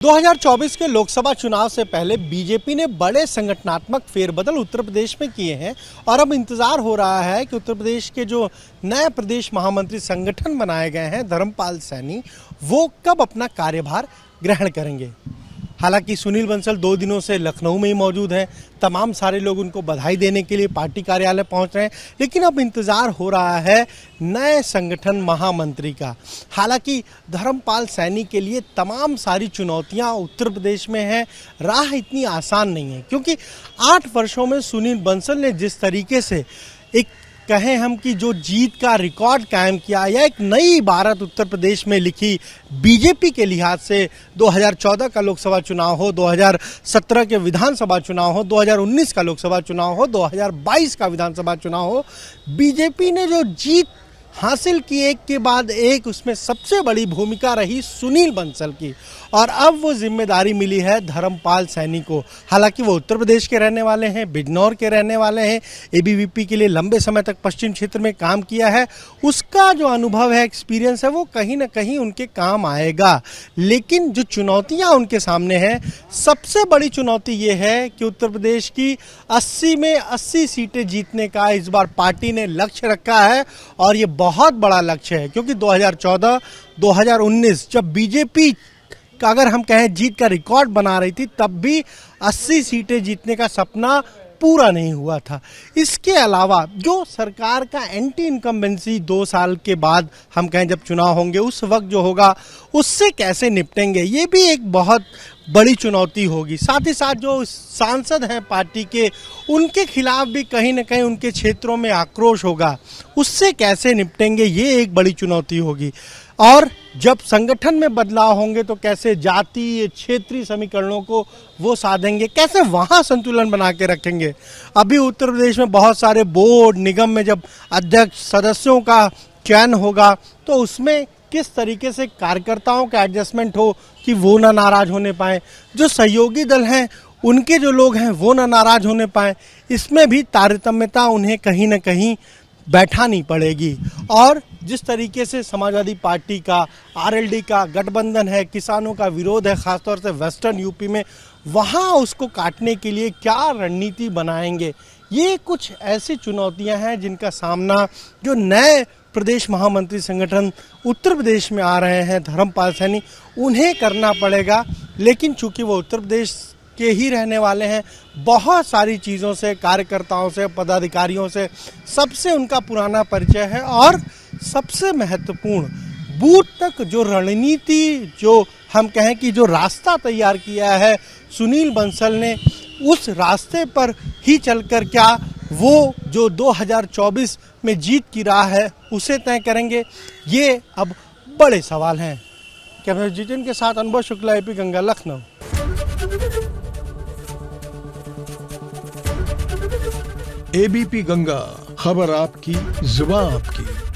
2024 के लोकसभा चुनाव से पहले बीजेपी ने बड़े संगठनात्मक फेरबदल उत्तर प्रदेश में किए हैं और अब इंतजार हो रहा है कि उत्तर प्रदेश के जो नए प्रदेश महामंत्री संगठन बनाए गए हैं धर्मपाल सैनी, वो कब अपना कार्यभार ग्रहण करेंगे। हालांकि सुनील बंसल 2 दिनों से लखनऊ में ही मौजूद हैं। तमाम सारे लोग उनको बधाई देने के लिए पार्टी कार्यालय पहुंच रहे हैं, लेकिन अब इंतज़ार हो रहा है नए संगठन महामंत्री का। हालांकि धर्मपाल सैनी के लिए तमाम सारी चुनौतियां उत्तर प्रदेश में हैं। राह इतनी आसान नहीं है, क्योंकि 8 वर्षों में सुनील बंसल ने जिस तरीके से एक कहें हम कि जो जीत का रिकॉर्ड कायम किया या एक नई इबारत उत्तर प्रदेश में लिखी बीजेपी के लिहाज से, 2014 का लोकसभा चुनाव हो, 2017 के विधानसभा चुनाव हो, 2019 का लोकसभा चुनाव हो, 2022 का विधानसभा चुनाव हो, बीजेपी ने जो जीत हासिल की एक के बाद एक, उसमें सबसे बड़ी भूमिका रही सुनील बंसल की। और अब वो जिम्मेदारी मिली है धर्मपाल सैनी को। हालांकि वो उत्तर प्रदेश के रहने वाले हैं, बिजनौर के रहने वाले हैं, एबीवीपी के लिए लंबे समय तक पश्चिम क्षेत्र में काम किया है। उसका जो अनुभव है, एक्सपीरियंस है, वो कहीं ना कहीं उनके काम आएगा। लेकिन जो चुनौतियां उनके सामने हैं, सबसे बड़ी चुनौती ये है कि उत्तर प्रदेश की 80 में 80 सीटें जीतने का इस बार पार्टी ने लक्ष्य रखा है। और ये बहुत बड़ा लक्ष्य है, क्योंकि 2014-2019 जब बीजेपी का अगर हम कहें जीत का रिकॉर्ड बना रही थी, तब भी 80 सीटें जीतने का सपना पूरा नहीं हुआ था। इसके अलावा जो सरकार का एंटी इनकम्बेंसी 2 साल के बाद हम कहें जब चुनाव होंगे, उस वक्त जो होगा उससे कैसे निपटेंगे, ये भी एक बहुत बड़ी चुनौती होगी। साथ ही साथ जो सांसद हैं पार्टी के, उनके खिलाफ भी कहीं ना कहीं उनके क्षेत्रों में आक्रोश होगा, उससे कैसे निपटेंगे, ये एक बड़ी चुनौती होगी। और जब संगठन में बदलाव होंगे तो कैसे जातीय क्षेत्रीय समीकरणों को वो साधेंगे, कैसे वहाँ संतुलन बना के रखेंगे। अभी उत्तर प्रदेश में बहुत सारे बोर्ड निगम में जब अध्यक्ष सदस्यों का चयन होगा, तो उसमें किस तरीके से कार्यकर्ताओं का एडजस्टमेंट हो कि वो ना नाराज होने पाए, जो सहयोगी दल हैं उनके जो लोग हैं वो ना नाराज होने पाए, इसमें भी तारतम्यता उन्हें कहीं ना कहीं बैठानी पड़ेगी। और जिस तरीके से समाजवादी पार्टी का, आरएलडी का गठबंधन है, किसानों का विरोध है, खासतौर से वेस्टर्न यूपी में, वहाँ उसको काटने के लिए क्या रणनीति बनाएंगे, ये कुछ ऐसी चुनौतियां हैं जिनका सामना जो नए प्रदेश महामंत्री संगठन उत्तर प्रदेश में आ रहे हैं धर्मपाल सैनी, उन्हें करना पड़ेगा। लेकिन चूंकि वो उत्तर प्रदेश के ही रहने वाले हैं, बहुत सारी चीज़ों से, कार्यकर्ताओं से, पदाधिकारियों से, सबसे उनका पुराना परिचय है। और सबसे महत्वपूर्ण, बूथ तक जो रणनीति, जो हम कहें कि जो रास्ता तैयार किया है सुनील बंसल ने, उस रास्ते पर ही चलकर क्या वो जो 2024 में जीत की राह है उसे तय करेंगे, ये अब बड़े सवाल हैं। कैमरा जितिन के साथ अनुभव शुक्ला, एपी गंगा, लखनऊ। एबीपी गंगा, खबर आपकी, जुबान आपकी।